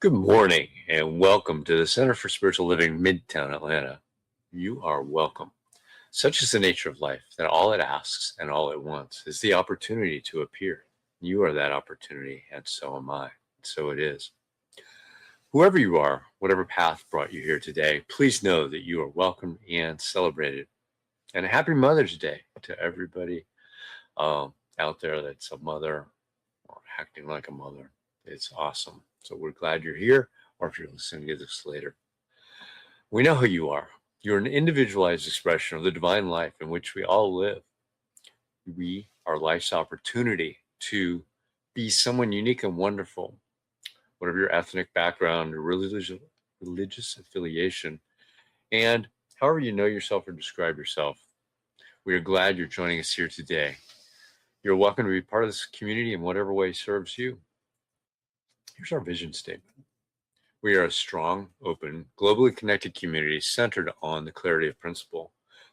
Good morning and welcome to the Center for Spiritual Living, Midtown Atlanta. You are welcome. Such is the nature of life that all it asks and all it wants is the opportunity to appear. You are that opportunity, and so am I. So it is. Whoever you are, whatever path brought you here today, please know that you are welcome and celebrated. And a happy Mother's Day to everybody out there that's a mother or acting like a mother. It's awesome. So we're glad you're here, or if you're listening to this later. We know who you are. You're an individualized expression of the divine life in which we all live. We are life's opportunity to be someone unique and wonderful, whatever your ethnic background or religious affiliation, and however you know yourself or describe yourself. We are glad you're joining us here today. You're welcome to be part of this community in whatever way serves you. Here's our vision statement. We are a strong, open, globally connected community centered on the clarity of principle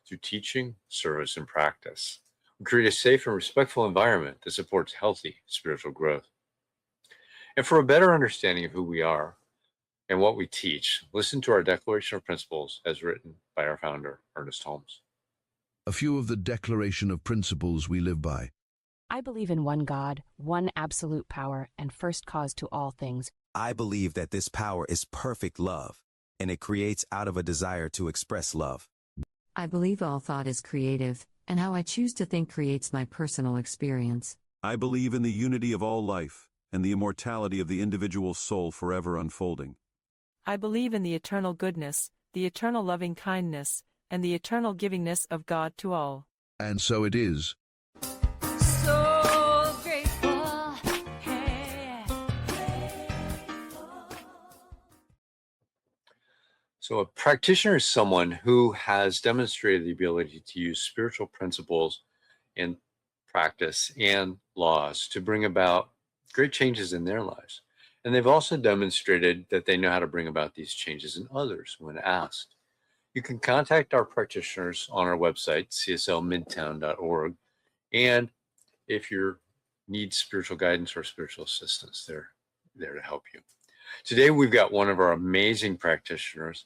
through teaching, service, and practice. We create a safe and respectful environment that supports healthy spiritual growth. And for a better understanding of who we are and what we teach, listen to our Declaration of Principles as written by our founder, Ernest Holmes. A few of the declaration of principles we live by. I believe in one God, one absolute power, and first cause to all things. I believe that this power is perfect love, and it creates out of a desire to express love. I believe all thought is creative, and how I choose to think creates my personal experience. I believe in the unity of all life, and the immortality of the individual soul forever unfolding. I believe in the eternal goodness, the eternal loving kindness, and the eternal givingness of God to all. And so it is. So grateful. So, a practitioner is someone who has demonstrated the ability to use spiritual principles in practice and laws to bring about great changes in their lives. And they've also demonstrated that they know how to bring about these changes in others when asked. You can contact our practitioners on our website, cslmidtown.org. And if you need spiritual guidance or spiritual assistance, they're there to help you. Today, we've got one of our amazing practitioners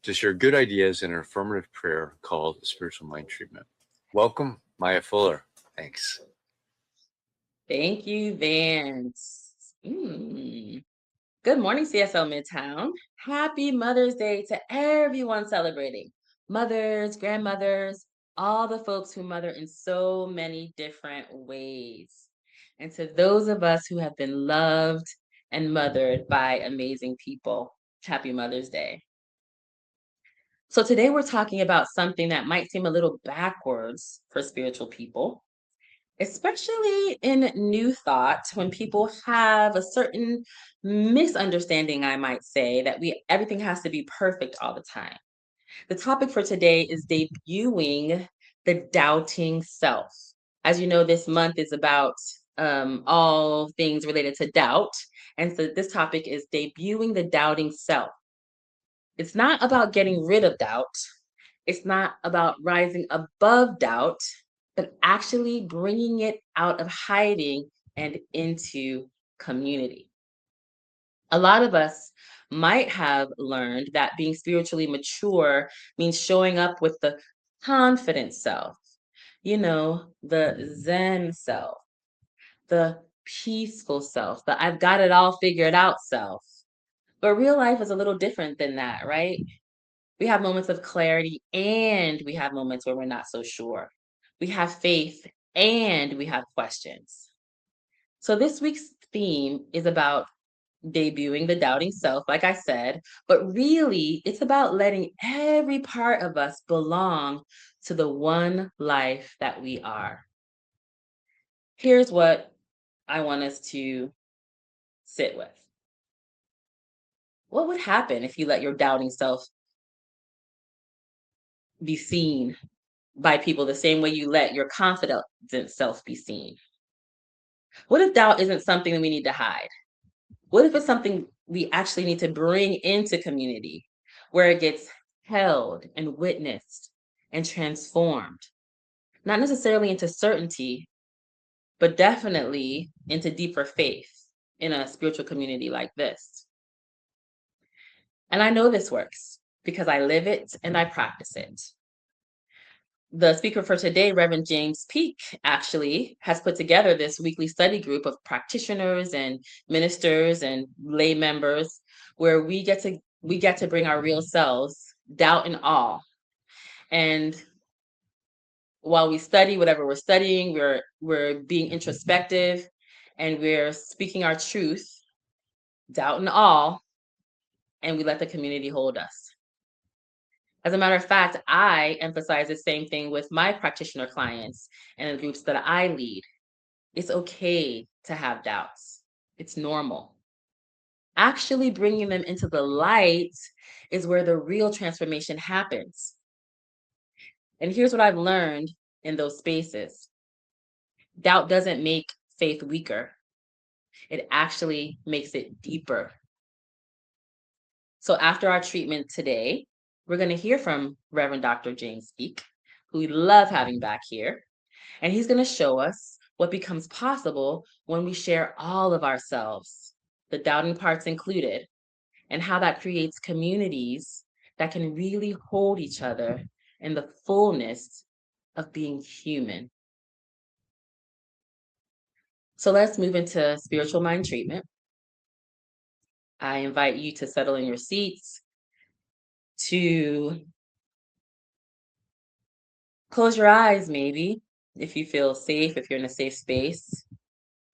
to share good ideas in an affirmative prayer called Spiritual Mind Treatment. Welcome, Maya Fuller. Thanks. Thank you, Vance. Good morning, CSL Midtown. Happy Mother's Day to everyone celebrating. Mothers, grandmothers, all the folks who mother in so many different ways. And to those of us who have been loved and mothered by amazing people, happy Mother's Day. So today we're talking about something that might seem a little backwards for spiritual people, especially in New Thought, when people have a certain misunderstanding, I might say, that everything has to be perfect all the time. The topic for today is debuting the doubting self. As you know, this month is about all things related to doubt. And so this topic is debuting the doubting self. It's not about getting rid of doubt. It's not about rising above doubt, but actually bringing it out of hiding and into community. A lot of us might have learned that being spiritually mature means showing up with the confident self, the Zen self, the peaceful self, the I've got it all figured out self. But real life is a little different than that, right? We have moments of clarity and we have moments where we're not so sure. We have faith and we have questions. So this week's theme is about debuting the doubting self, like I said, but really it's about letting every part of us belong to the one life that we are. Here's what I want us to sit with. What would happen if you let your doubting self be seen by people the same way you let your confident self be seen? What if doubt isn't something that we need to hide? What if it's something we actually need to bring into community where it gets held and witnessed and transformed? Not necessarily into certainty, but definitely into deeper faith in a spiritual community like this. And I know this works because I live it and I practice it. The speaker for today, Reverend James Peake, actually has put together this weekly study group of practitioners and ministers and lay members where we get to bring our real selves, doubt and all. And while we study whatever we're studying, we're being introspective and we're speaking our truth, doubt and all, and we let the community hold us. As a matter of fact, I emphasize the same thing with my practitioner clients and the groups that I lead. It's okay to have doubts. It's normal. Actually bringing them into the light is where the real transformation happens. And here's what I've learned in those spaces. Doubt doesn't make faith weaker. It actually makes it deeper. So after our treatment today, we're going to hear from Reverend Dr. James Peake, who we love having back here. And he's going to show us what becomes possible when we share all of ourselves, the doubting parts included, and how that creates communities that can really hold each other in the fullness of being human. So let's move into spiritual mind treatment. I invite you to settle in your seats, to close your eyes maybe, if you feel safe, if you're in a safe space,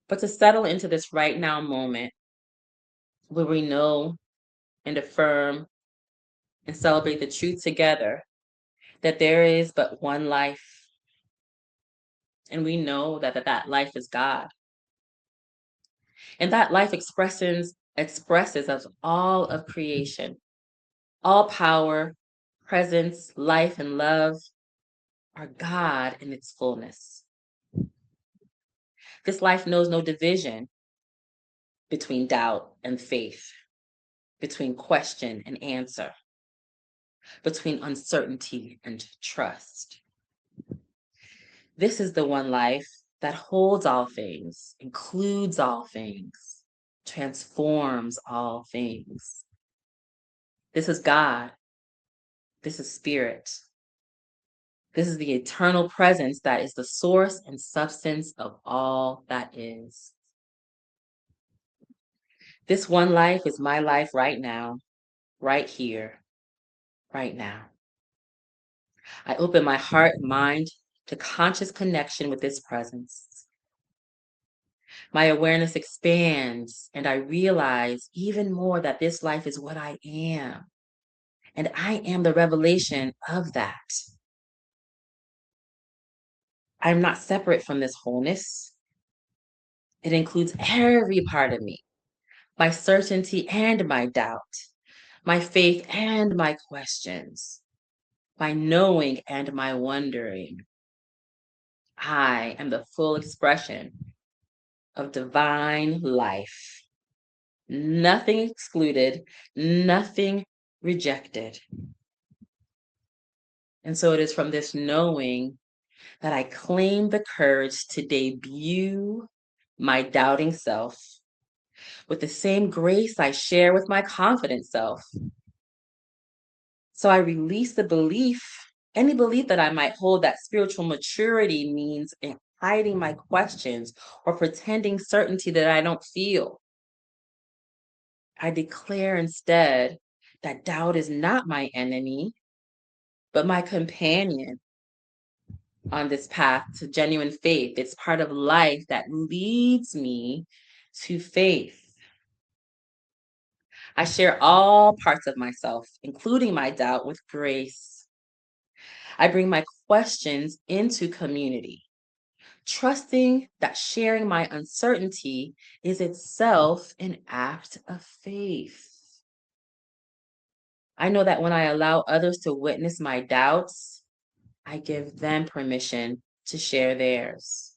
but to settle into this right now moment where we know and affirm and celebrate the truth together that there is but one life. And we know that life is God. And that life expresses as all of creation. All power, presence, life, and love are God in its fullness. This life knows no division between doubt and faith, between question and answer, between uncertainty and trust. This is the one life that holds all things, includes all things, transforms all things. This is God. This is spirit. This is the eternal presence that is the source and substance of all that is. This one life is my life right now, right here, right now. I open my heart and mind to conscious connection with this presence. My awareness expands, and I realize even more that this life is what I am, and I am the revelation of that. I'm not separate from this wholeness. It includes every part of me, my certainty and my doubt, my faith and my questions, my knowing and my wondering. I am the full expression of divine life. Nothing excluded, nothing rejected. And so it is from this knowing that I claim the courage to debut my doubting self with the same grace I share with my confident self. So I release the belief, any belief that I might hold that spiritual maturity means hiding my questions or pretending certainty that I don't feel. I declare instead that doubt is not my enemy, but my companion on this path to genuine faith. It's part of life that leads me to faith. I share all parts of myself, including my doubt, with grace. I bring my questions into community, trusting that sharing my uncertainty is itself an act of faith. I know that when I allow others to witness my doubts, I give them permission to share theirs.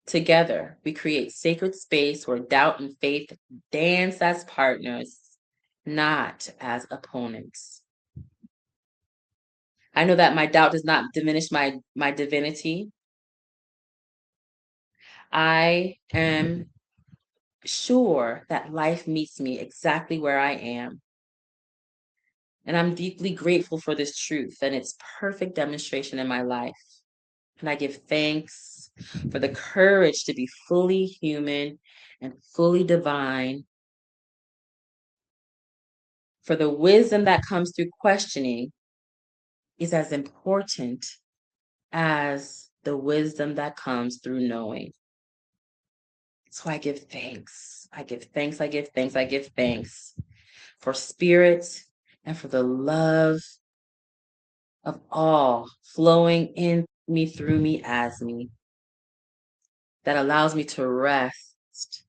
Together, we create sacred space where doubt and faith dance as partners, not as opponents. I know that my doubt does not diminish my divinity. I am sure that life meets me exactly where I am. And I'm deeply grateful for this truth and its perfect demonstration in my life. And I give thanks for the courage to be fully human and fully divine, for the wisdom that comes through questioning is as important as the wisdom that comes through knowing. So I give thanks. I give thanks. I give thanks. I give thanks for spirit and for the love of all flowing in me, through me, as me, that allows me to rest,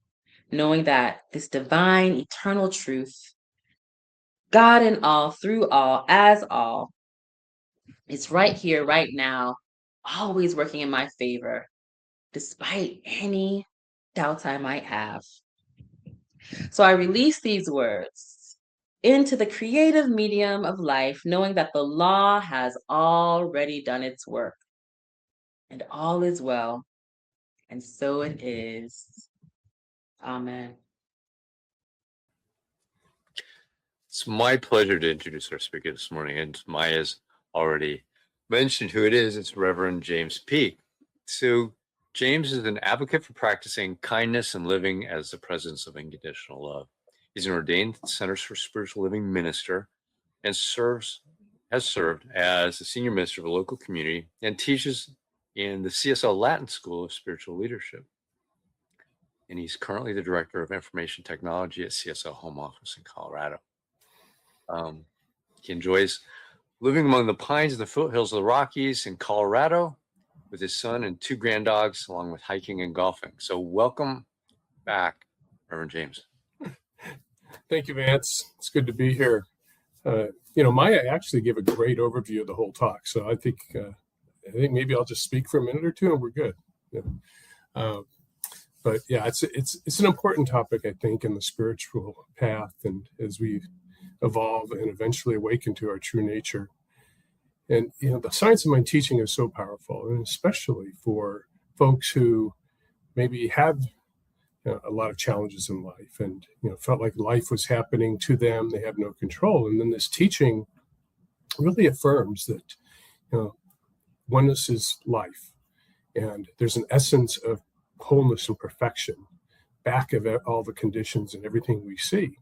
knowing that this divine, eternal truth, God in all, through all, as all, is right here, right now, always working in my favor, despite any doubts I might have. So I release these words into the creative medium of life, knowing that the law has already done its work and all is well. And so it is. Amen. It's my pleasure to introduce our speaker this morning, and Maya's already mentioned who it is. It's Reverend James Peake. So James is an advocate for practicing kindness and living as the presence of unconditional love. He's an ordained Centers for Spiritual Living minister and has served as a senior minister of a local community and teaches in the CSL Latin School of Spiritual Leadership. And he's currently the director of information technology at CSL Home Office in Colorado. He enjoys living among the pines of the foothills of the Rockies in Colorado with his son and 2 granddogs, along with hiking and golfing. So welcome back, Reverend James. Thank you, Vance. It's good to be here. Maya actually gave a great overview of the whole talk, so I think maybe I'll just speak for a minute or two, and we're good. Yeah. But yeah, it's an important topic, I think, in the spiritual path, and as we evolve and eventually awaken to our true nature. And the science of mind teaching is so powerful, and especially for folks who maybe have a lot of challenges in life, and felt like life was happening to them, they have no control. And then this teaching really affirms that oneness is life, and there's an essence of wholeness and perfection back of all the conditions and everything we see.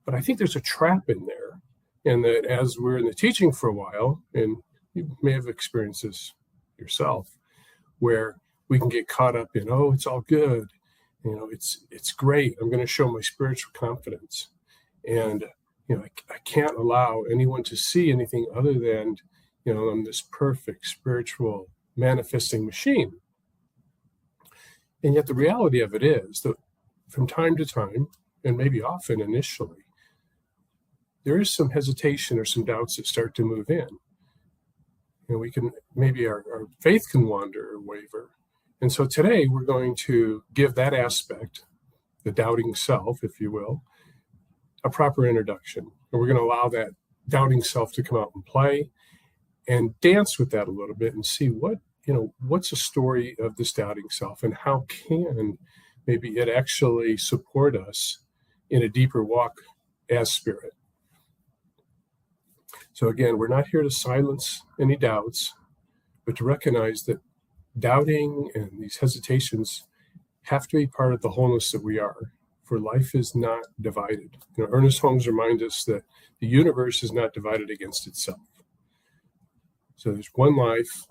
But I think there's a trap in there, and that as we're in the teaching for a while, and you may have experienced this yourself, where we can get caught up in, oh, it's all good, it's great, I'm going to show my spiritual confidence, and I can't allow anyone to see anything other than I'm this perfect spiritual manifesting machine. And yet the reality of it is that from time to time, and maybe often initially, there is some hesitation or some doubts that start to move in. We can, maybe our faith can wander or waver. And so today we're going to give that aspect, the doubting self, if you will, a proper introduction. And we're going to allow that doubting self to come out and play and dance with that a little bit and see what's the story of this doubting self, and how can maybe it actually support us in a deeper walk as spirit. So again, we're not here to silence any doubts, but to recognize that doubting and these hesitations have to be part of the wholeness that we are, for life is not divided. Ernest Holmes reminds us that the universe is not divided against itself. So there's one life,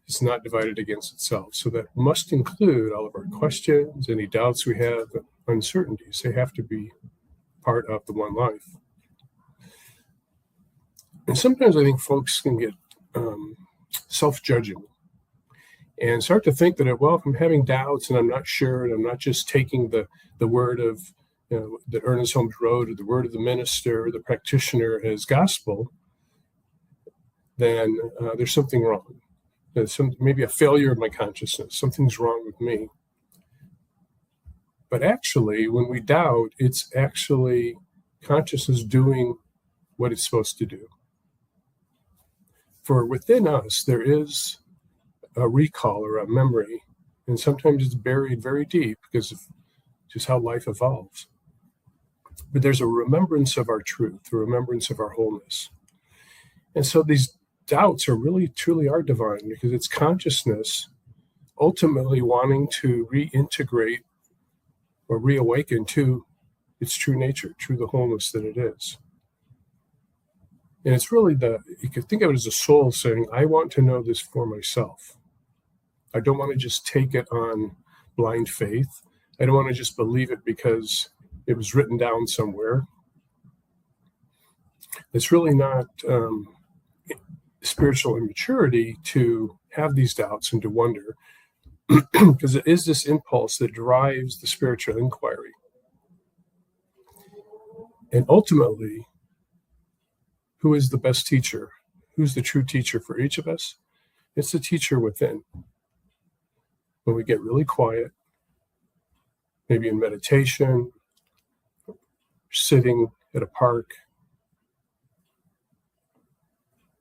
it's not divided against itself. So that must include all of our questions, any doubts we have, uncertainties. They have to be part of the one life. And sometimes I think folks can get self-judging and start to think that, well, if I'm having doubts and I'm not sure, and I'm not just taking the word of that Ernest Holmes wrote, or the word of the minister or the practitioner as gospel, then there's something wrong. There's maybe a failure of my consciousness. Something's wrong with me. But actually, when we doubt, it's actually consciousness doing what it's supposed to do. For within us, there is a recall or a memory, and sometimes it's buried very deep because of just how life evolves. but there's a remembrance of our truth, a remembrance of our wholeness. And so these doubts are really, truly are divine, because it's consciousness ultimately wanting to reintegrate or reawaken to its true nature, true the wholeness that it is. And it's really you could think of it as a soul saying, I want to know this for myself. I don't want to just take it on blind faith. I don't want to just believe it because it was written down somewhere. It's really not spiritual immaturity to have these doubts and to wonder, because it is this impulse that drives the spiritual inquiry. And ultimately, who is the best teacher? Who's the true teacher for each of us? It's the teacher within. When we get really quiet, maybe in meditation, sitting at a park,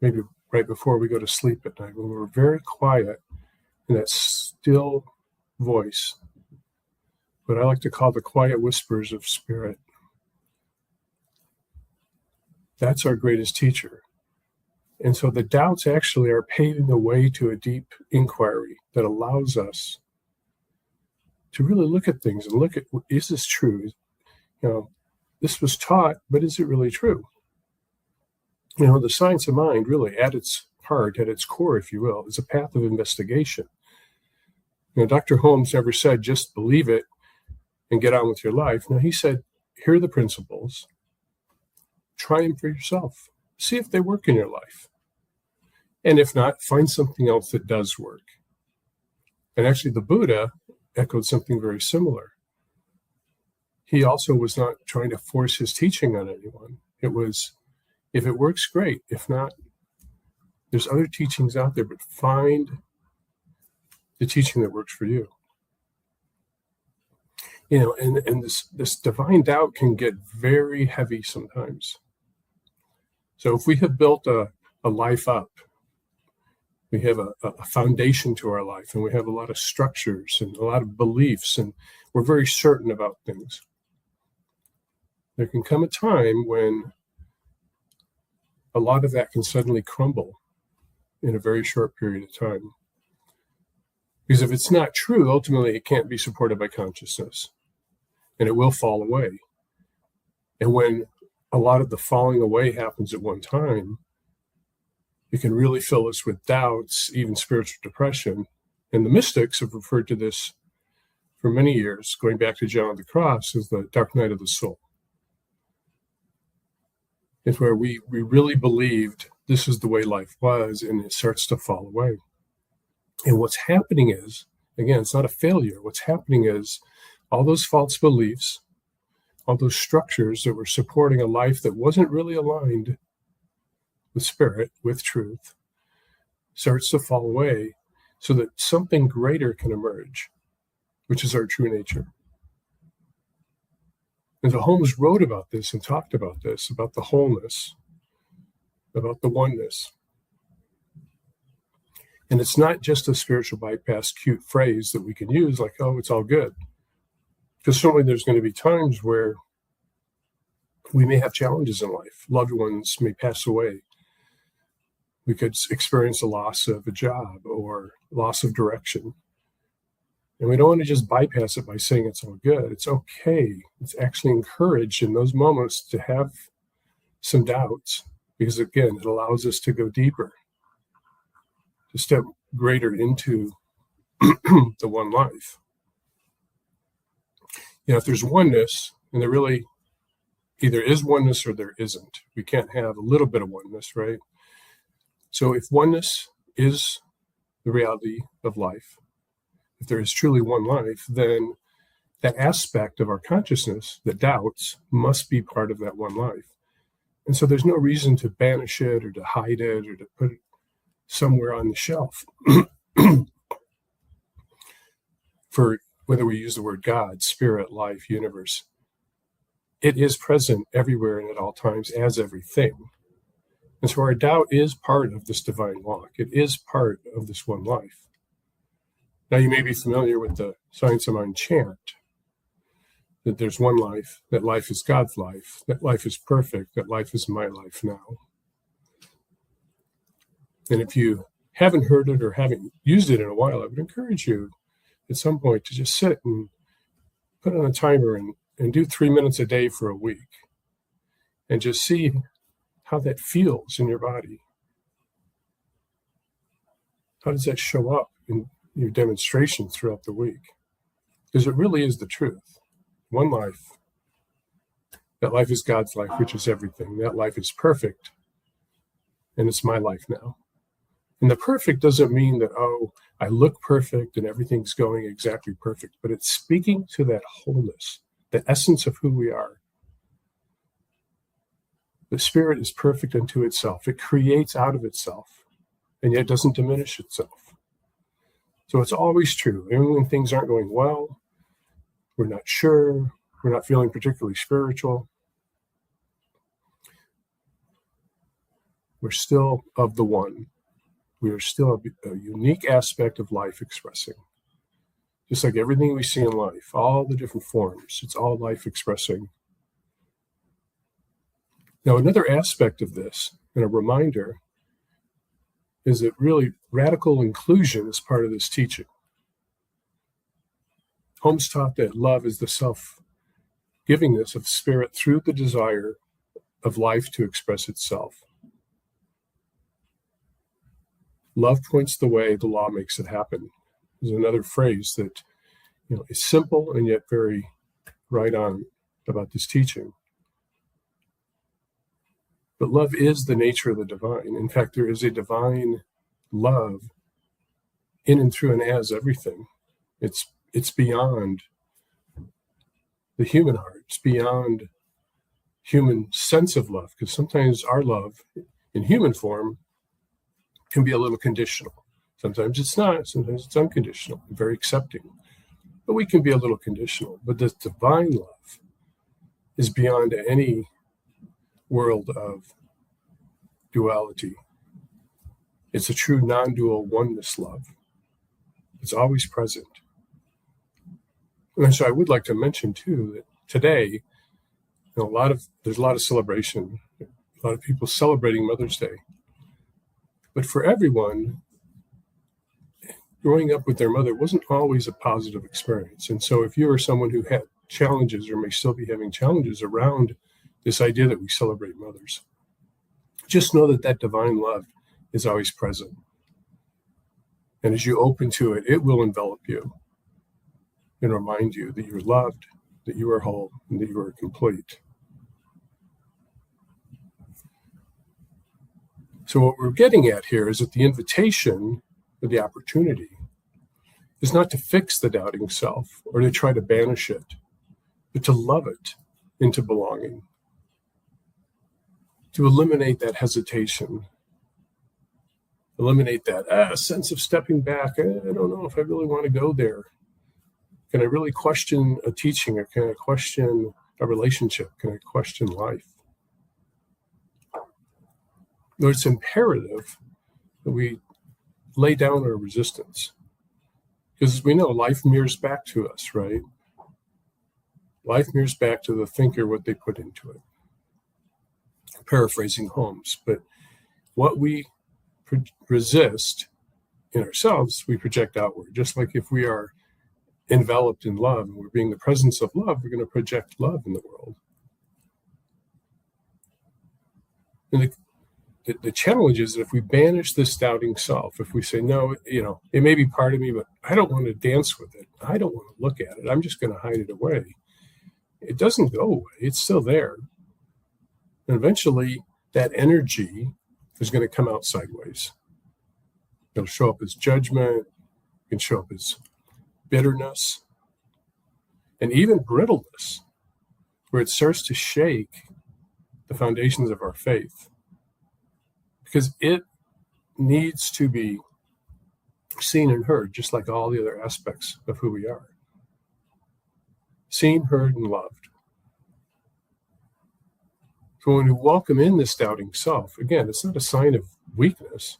maybe right before we go to sleep at night, when we're very quiet, and that still voice, what I like to call the quiet whispers of spirit, that's our greatest teacher. And so the doubts actually are paving the way to a deep inquiry that allows us to really look at things and look at, is this true? This was taught, but is it really true? The science of mind really at its heart, at its core, if you will, is a path of investigation. Dr. Holmes never said, just believe it and get on with your life. No, he said, here are the principles. Try them for yourself. See if they work in your life. And if not, find something else that does work. And actually, the Buddha echoed something very similar. He also was not trying to force his teaching on anyone. It was, if it works, great. If not, there's other teachings out there, but find the teaching that works for you. And this divine doubt can get very heavy sometimes. So if we have built a life up, we have a foundation to our life, and we have a lot of structures and a lot of beliefs, and we're very certain about things. There can come a time when a lot of that can suddenly crumble in a very short period of time. Because if it's not true, ultimately it can't be supported by consciousness, and it will fall away. And when a lot of the falling away happens at one time, it can really fill us with doubts, even spiritual depression. And the mystics have referred to this for many years, going back to John of the Cross, as the dark night of the soul. It's where we really believed this is the way life was, and it starts to fall away. And what's happening is, again, it's not a failure. What's happening is all those false beliefs, all those structures that were supporting a life that wasn't really aligned with spirit, with truth, starts to fall away so that something greater can emerge, which is our true nature. And so Holmes wrote about this and talked about this, about the wholeness, about the oneness. And it's not just a spiritual bypass cute phrase that we can use like, oh, it's all good. Because certainly there's going to be times where we may have challenges in life. Loved ones may pass away. We could experience a loss of a job or loss of direction. And we don't want to just bypass it by saying it's all good. It's okay. It's actually encouraged in those moments to have some doubts, because again, it allows us to go deeper, to step greater into the one life. If there's oneness, and there really either is oneness or there isn't. We can't have a little bit of oneness, right? So if oneness is the reality of life, if there is truly one life, then that aspect of our consciousness that doubts must be part of that one life. And so there's no reason to banish it or to hide it or to put it somewhere on the shelf. For whether we use the word God, spirit, life, universe, it is present everywhere and at all times as everything. And so our doubt is part of this divine walk. It is part of this one life. Now, you may be familiar with the Science of Mind chant. that there's one life, that life is God's life, that life is perfect, that life is my life now. And if you haven't heard it or haven't used it in a while, I would encourage you at some point to just sit and put on a timer and do 3 minutes a day for a week and just see how that feels in your body. How does that show up in your demonstrations throughout the week? Because it really is the truth. One life. That life is God's life, which is everything. That life is perfect, and it's my life now. And the perfect doesn't mean that, oh, I look perfect and everything's going exactly perfect, but it's speaking to that wholeness, the essence of who we are. The spirit is perfect unto itself. It creates out of itself, and yet doesn't diminish itself. So it's always true. Even when things aren't going well, we're not sure, we're not feeling particularly spiritual, we're still of the one. We are still a unique aspect of life expressing. Just like everything we see in life, all the different forms, it's all life expressing. Now, another aspect of this, and a reminder, is that really radical inclusion is part of this teaching. Holmes taught that love is the self-givingness of spirit through the desire of life to express itself. Love points the way, the law makes it happen. There's another phrase that is simple and yet very right on about this teaching. But love is the nature of the divine. In fact, there is a divine love in and through and as everything. It's beyond the human heart. It's beyond human sense of love, because sometimes our love in human form can be a little conditional. Sometimes it's not. Sometimes it's unconditional, very accepting. But we can be a little conditional. But this divine love is beyond any world of duality. It's a true non-dual oneness love. It's always present. And so I would like to mention too that today, there's a lot of celebration, a lot of people celebrating Mother's Day. But for everyone, growing up with their mother wasn't always a positive experience. And so if you are someone who had challenges or may still be having challenges around this idea that we celebrate mothers, just know that that divine love is always present. And as you open to it, it will envelop you and remind you that you're loved, that you are whole, and that you are complete. So what we're getting at here is that the invitation or the opportunity is not to fix the doubting self or to try to banish it, but to love it into belonging, to eliminate that hesitation, eliminate that sense of stepping back. I don't know if I really want to go there. Can I really question a teaching, or can I question a relationship? Can I question life? No, it's imperative that we lay down our resistance, because we know life mirrors back to us, right? Life mirrors back to the thinker what they put into it. Paraphrasing Holmes, but what we resist in ourselves, we project outward. Just like if we are enveloped in love and we're being the presence of love, we're going to project love in the world. And the challenge is that if we banish this doubting self, if we say, no, it may be part of me, but I don't want to dance with it. I don't want to look at it. I'm just going to hide it away. It doesn't go away. It's still there. And eventually that energy is going to come out sideways. It'll show up as judgment. It can show up as bitterness and even brittleness, where it starts to shake the foundations of our faith, because it needs to be seen and heard, just like all the other aspects of who we are. Seen, heard, and loved. So when we welcome in this doubting self, again, it's not a sign of weakness,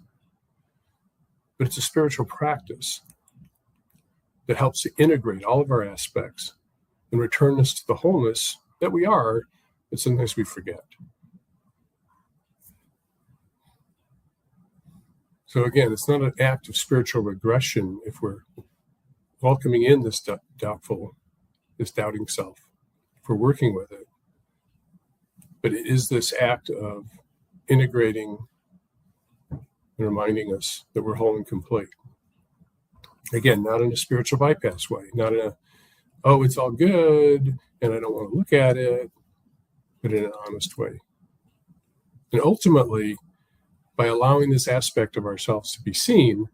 but it's a spiritual practice that helps to integrate all of our aspects and return us to the wholeness that we are, but sometimes we forget. So again, it's not an act of spiritual regression if we're welcoming in this this doubting self, if we're working with it. But it is this act of integrating and reminding us that we're whole and complete. Again, not in a spiritual bypass way, not in a, oh, it's all good and I don't want to look at it, but in an honest way. And ultimately, by allowing this aspect of ourselves to be seen,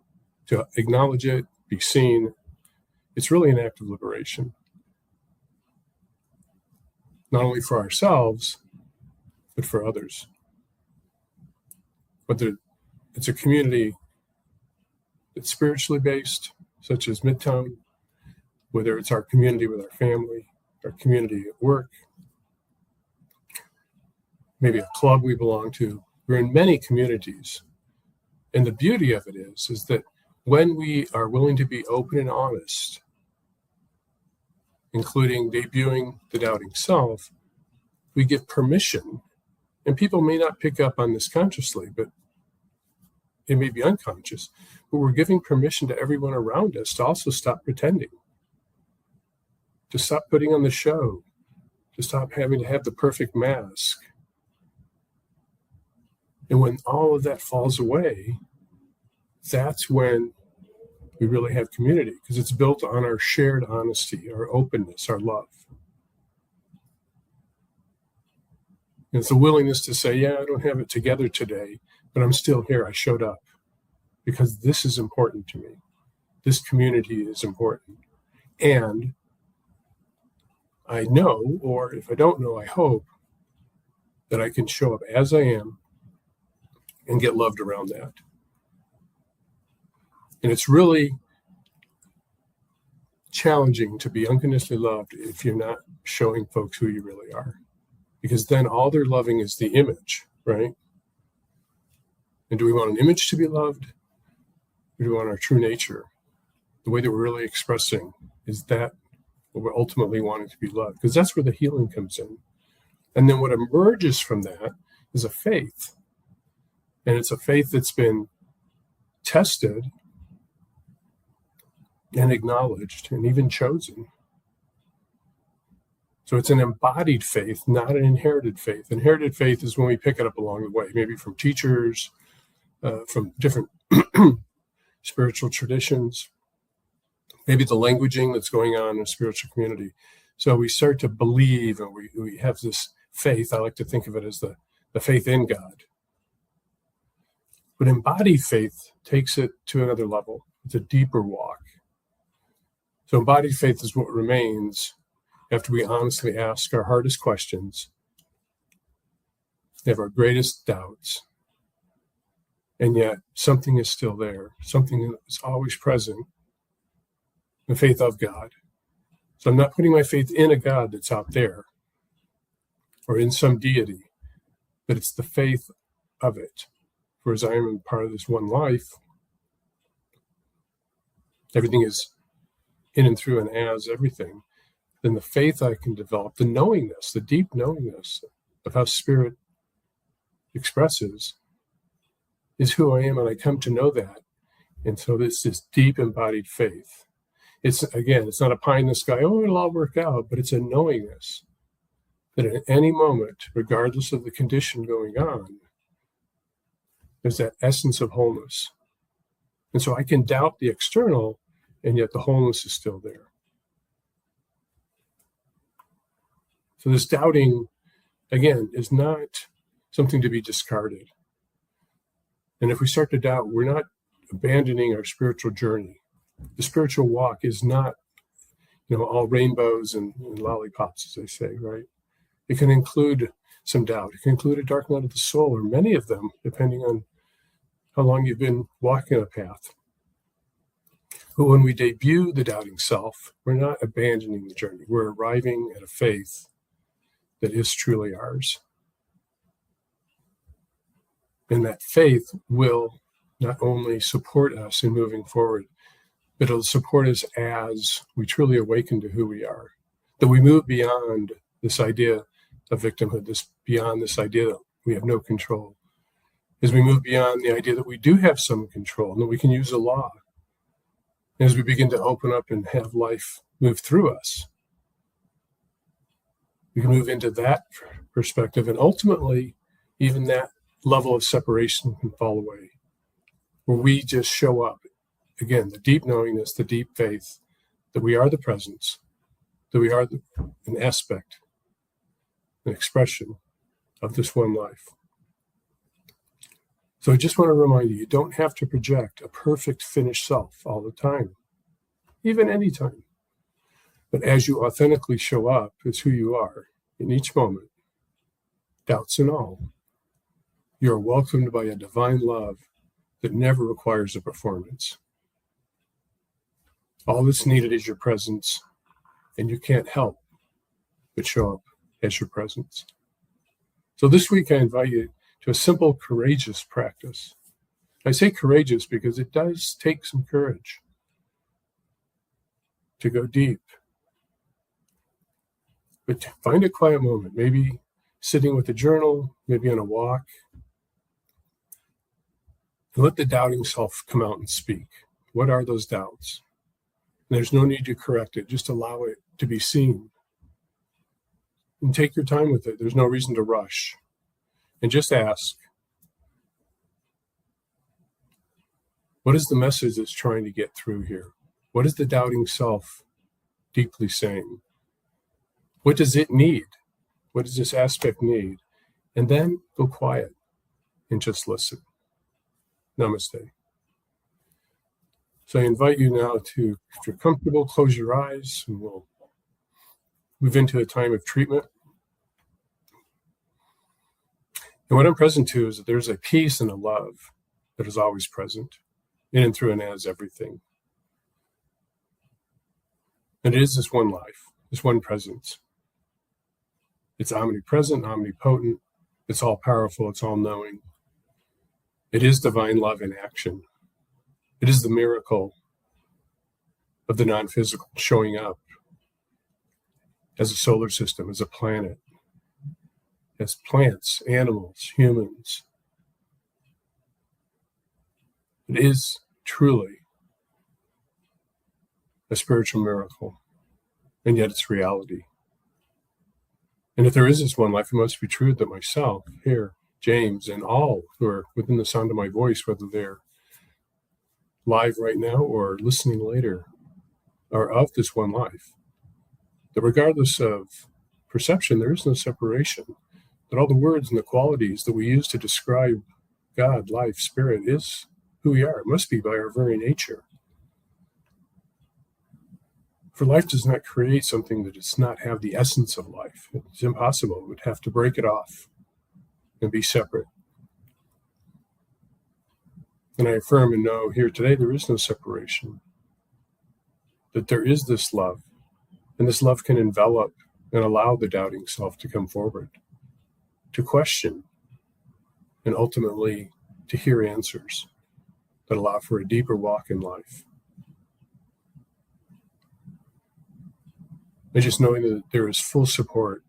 to acknowledge it, be seen, it's really an act of liberation. Not only for ourselves, but for others. Whether it's a community that's spiritually based, such as Midtown, whether it's our community with our family, our community at work, maybe a club we belong to. We're in many communities. And the beauty of it is that when we are willing to be open and honest, including debuting the doubting self, we give permission. And people may not pick up on this consciously, but it may be unconscious, but we're giving permission to everyone around us to also stop pretending, to stop putting on the show, to stop having to have the perfect mask. And when all of that falls away, that's when we really have community, because it's built on our shared honesty, our openness, our love. And it's a willingness to say, yeah, I don't have it together today, but I'm still here. I showed up because this is important to me. This community is important. And I know, or if I don't know, I hope that I can show up as I am and get loved around that. And it's really challenging to be unconditionally loved if you're not showing folks who you really are, because then all they're loving is the image, right? And do we want an image to be loved? Or do we want our true nature? The way that we're really expressing, is that what we're ultimately wanting to be loved? Because that's where the healing comes in. And then what emerges from that is a faith. And it's a faith that's been tested and acknowledged and even chosen. So it's an embodied faith, not an inherited faith. Inherited faith is when we pick it up along the way, maybe from teachers, from different spiritual traditions, maybe the languaging that's going on in a spiritual community. So we start to believe, and we have this faith. I like to think of it as the faith in God. But embodied faith takes it to another level. It's a deeper walk. So embodied faith is what remains after we honestly ask our hardest questions, have our greatest doubts, and yet something is still there, something is always present, the faith of God. So I'm not putting my faith in a God that's out there or in some deity, but it's the faith of it. For as I am part of this one life, everything is in and through and as everything, then the faith I can develop, the knowingness, the deep knowingness of how spirit expresses is who I am, and I come to know that. And so this deep embodied faith. It's not a pie in the sky, oh, it'll all work out, but it's a knowingness that at any moment, regardless of the condition going on, there's that essence of wholeness. And so I can doubt the external, and yet the wholeness is still there. So this doubting, again, is not something to be discarded. And if we start to doubt, we're not abandoning our spiritual journey. The spiritual walk is not, all rainbows and lollipops, as they say, right? It can include some doubt. It can include a dark night of the soul, or many of them, depending on how long you've been walking a path. But when we debut the doubting self, we're not abandoning the journey. We're arriving at a faith that is truly ours. And that faith will not only support us in moving forward, but it'll support us as we truly awaken to who we are. that we move beyond this idea of victimhood, beyond this idea that we have no control, as we move beyond the idea that we do have some control and that we can use the law, as we begin to open up and have life move through us. We can move into that perspective, and ultimately, even that level of separation can fall away, where we just show up. Again, the deep knowingness, the deep faith that we are the presence, that we are an aspect, an expression of this one life. So I just want to remind you, you don't have to project a perfect finished self all the time, even anytime. But as you authentically show up as who you are in each moment, doubts and all, you are welcomed by a divine love that never requires a performance. All that's needed is your presence, and you can't help but show up as your presence. So this week I invite you to a simple, courageous practice. I say courageous because it does take some courage to go deep. But find a quiet moment, maybe sitting with a journal, maybe on a walk, and let the doubting self come out and speak. What are those doubts? And there's no need to correct it, just allow it to be seen. And take your time with it. There's no reason to rush. And just ask, what is the message that's trying to get through here? What is the doubting self deeply saying? What does it need? What does this aspect need? And then go quiet and just listen. Namaste. So I invite you now to, if you're comfortable, close your eyes, and we'll move into a time of treatment. And what I'm present to is that there's a peace and a love that is always present in and through and as everything. And it is this one life, this one presence. It's omnipresent, omnipotent, it's all powerful, it's all knowing. It is divine love in action. It is the miracle of the non-physical showing up as a solar system, as a planet, as plants, animals, humans. It is truly a spiritual miracle, and yet it's reality. And if there is this one life, it must be true that myself, here, James, and all who are within the sound of my voice, whether they're live right now or listening later, are of this one life. That regardless of perception, there is no separation. That all the words and the qualities that we use to describe God, life, spirit, is who we are. It must be by our very nature. For life does not create something that does not have the essence of life. It's impossible. It would have to break it off and be separate. And I affirm and know here today there is no separation. That there is this love. And this love can envelop and allow the doubting self to come forward, to question, and ultimately to hear answers that allow for a deeper walk in life. And just knowing that there is full support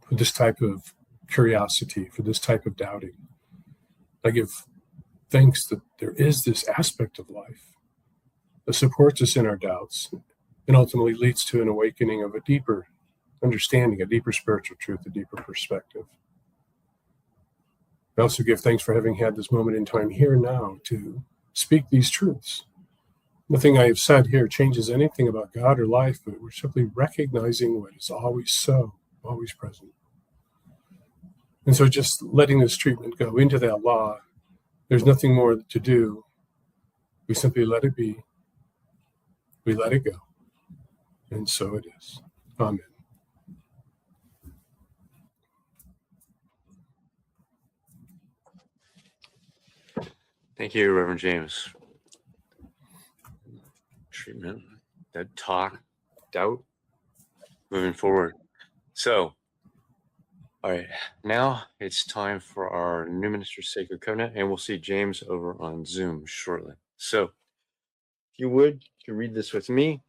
for this type of curiosity, for this type of doubting. I give thanks that there is this aspect of life that supports us in our doubts and ultimately leads to an awakening of a deeper understanding, a deeper spiritual truth, a deeper perspective. I also give thanks for having had this moment in time here now to speak these truths. Nothing I have said here changes anything about God or life, but we're simply recognizing what is always so, always present. And so just letting this treatment go into that law, there's nothing more to do. We simply let it be. We let it go. And so it is. Amen. Thank you, Reverend James. Treatment, that talk, doubt, moving forward. So, all right, now it's time for our new minister's sacred covenant, and we'll see James over on Zoom shortly. So, if you would, you read this with me.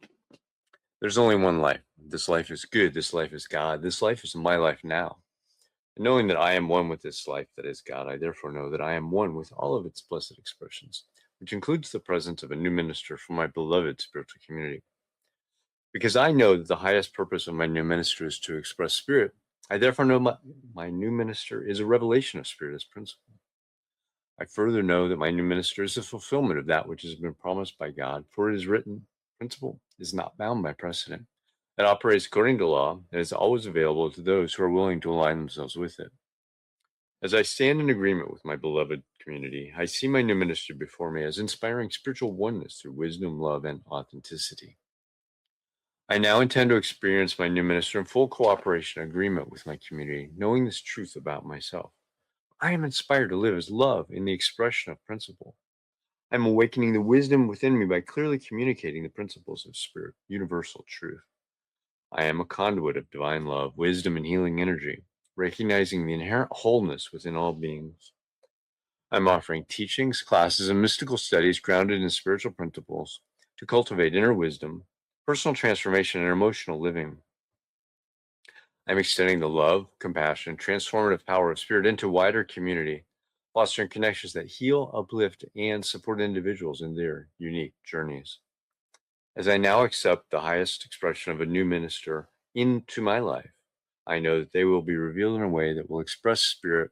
There's only one life. This life is good. This life is God. This life is my life now. And knowing that I am one with this life that is God, I therefore know that I am one with all of its blessed expressions, which includes the presence of a new minister from my beloved spiritual community. Because I know that the highest purpose of my new minister is to express spirit, I therefore know my new minister is a revelation of spirit as principle. I further know that my new minister is a fulfillment of that which has been promised by God, for it is written, principle is not bound by precedent. It operates according to law and is always available to those who are willing to align themselves with it. As I stand in agreement with my beloved community, I see my new minister before me as inspiring spiritual oneness through wisdom, love, and authenticity. I now intend to experience my new minister in full cooperation and agreement with my community, knowing this truth about myself. I am inspired to live as love in the expression of principle. I am awakening the wisdom within me by clearly communicating the principles of spirit, universal truth. I am a conduit of divine love, wisdom, and healing energy, recognizing the inherent wholeness within all beings. I'm offering teachings, classes, and mystical studies grounded in spiritual principles to cultivate inner wisdom, personal transformation, and emotional living. I'm extending the love, compassion, transformative power of spirit into wider community, fostering connections that heal, uplift, and support individuals in their unique journeys. As I now accept the highest expression of a new minister into my life, I know that they will be revealed in a way that will express spirit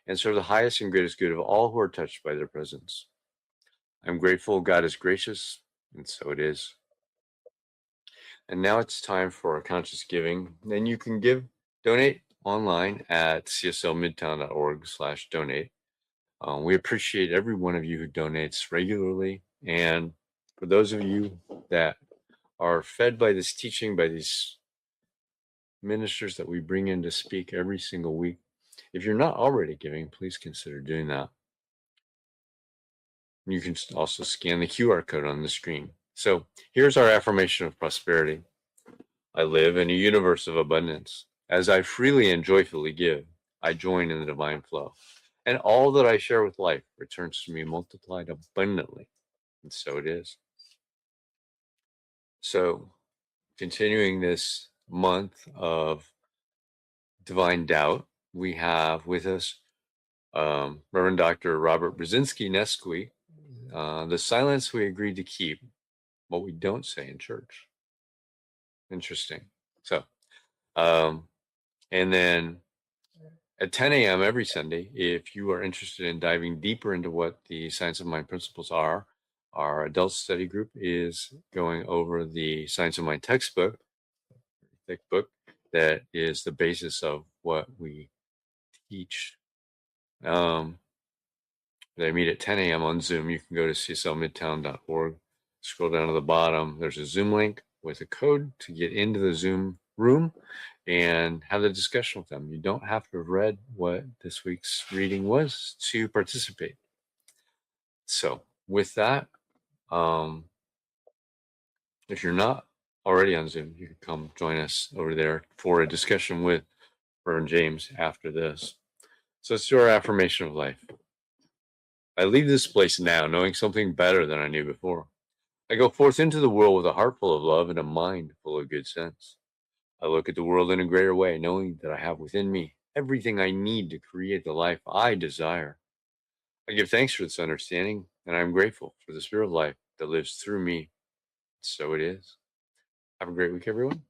and serve the highest and greatest good of all who are touched by their presence. I'm grateful God is gracious, and so it is. And now it's time for our conscious giving. And you can donate online at cslmidtown.org/donate. We appreciate every one of you who donates regularly. And for those of you that are fed by this teaching, by these ministers that we bring in to speak every single week, if you're not already giving, please consider doing that. You can also scan the QR code on the screen. So here's our affirmation of prosperity. I live in a universe of abundance. As I freely and joyfully give, I join in the divine flow. And all that I share with life returns to me multiplied abundantly. And so it is. So, continuing this month of divine doubt, we have with us Reverend Dr. Robert Brzezinski Nesqui, The Silence We Agreed to Keep, What We Don't Say in Church. Interesting. So, and then at 10 a.m. every Sunday, if you are interested in diving deeper into what the Science of Mind principles are, our adult study group is going over the Science of Mind textbook, thick book, that is the basis of what we teach. They meet at 10 a.m. on Zoom. You can go to cslmidtown.org, scroll down to the bottom. There's a Zoom link with a code to get into the Zoom room and have the discussion with them. You don't have to have read what this week's reading was to participate. So with that, if you're not already on Zoom, you can come join us over there for a discussion with Reverend James after this. So let's do our affirmation of life. I leave this place now knowing something better than I knew before. I go forth into the world with a heart full of love and a mind full of good sense. I look at the world in a greater way, knowing that I have within me everything I need to create the life I desire. I give thanks for this understanding, and I am grateful for the spirit of life that lives through me. So it is. Have a great week, everyone.